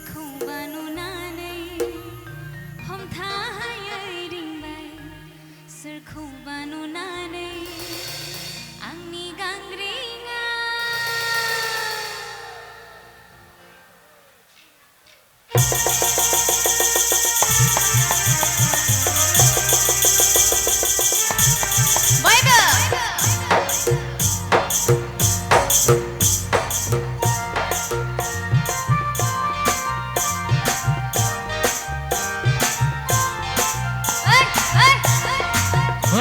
सोरखौबा नुनानै हमथाहायै रिंबाय सोरखौबा नुनानै आंनि गांग्रिङा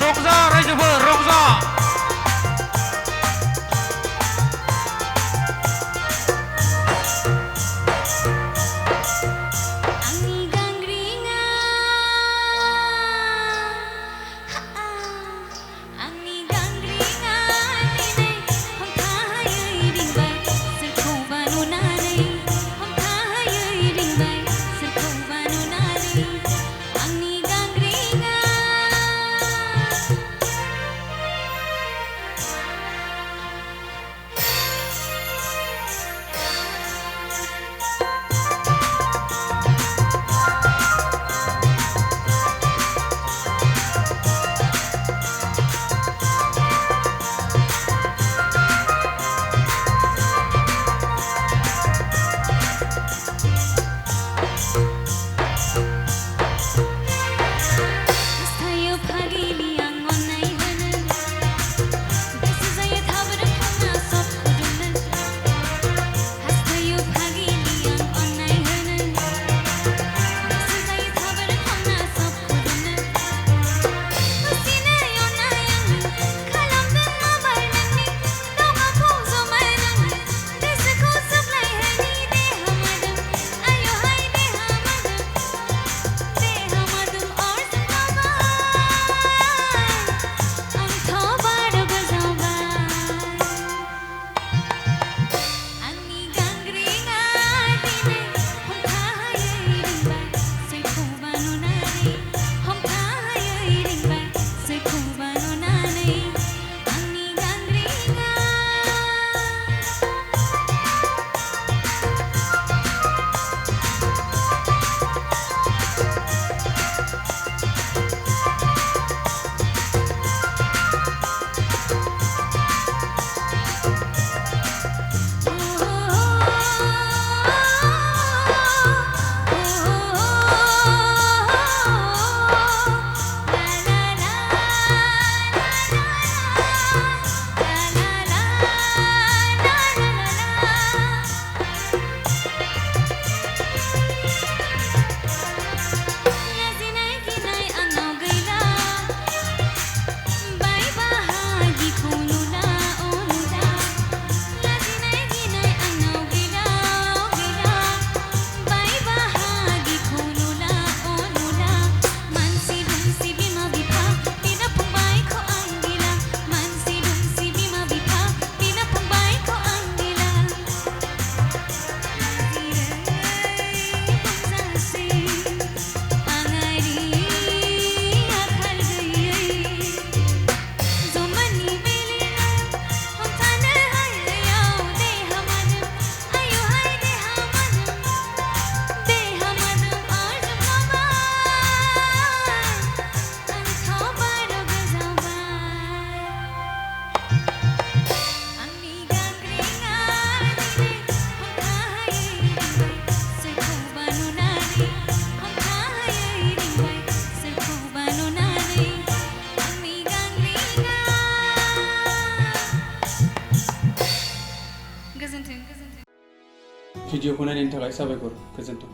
रंजा रायजोफोर रंजा आंनि गांग्रिङा आंनि गांग्रिङा दिनै हमथाहायै रिंबाय सोरखौबा नुनानै हमथाहायै रिंबाय सोरखौबा नुनानै आंनि गांग्रिङा हास्थायो फागिलि आं अननाय होनो गोसो जायो थाबोनो खना सब फुदुंनो हास्थायो फागिलि आं अननाय होनो गोसो जायो थाबोनो खना सब फुदुंनो खुसिनै अननाय आंनो खालामदों आबार नोंनि दावगाखौ जमायनानै गोसोखौ सुग्लायहोनि देहा मोदोम आयौहाय देहा मोदोम अरजों आंथ' बारा गोजावबाय आंनि गांग्रिङा दिनै हमथाहायै रिंबाय सोरखौबा नुनानै हमथाहायै रिंबाय सोरखौबा नुनानै आंनि गांग्रिङा लाजिनाय गिनाय आंनाव गैला बाय बाहागिखौ नुला नुला लाजिनाय गिनाय आंनाव गैला बाय बाहागिखौ नुला नुला मानसि दुमसि बिमा बिफा बिदा फंबायखौ आं गिला मानसि दुमसि बिमा बिफा बिदा फंबायखौ आं गिला बुंजासै आङारि आखाल गैयै जमानि बेलियाव हमथानो हायैयाव देहा मोदोम आयौहाय देहा मोदोम अरजों आंथ' बारा गोजावबाय आंनि गांग्रिङा दिनै हमथाहायै रिंबाय सोरखौबा नुनानै हमथाहायै रिंबाय सोरखौबा नुनानै आंनि गांग्रिङा गोजोन्थों भिडिअखौ नायनायनि थाखाय साबायखर गोजोन्थों।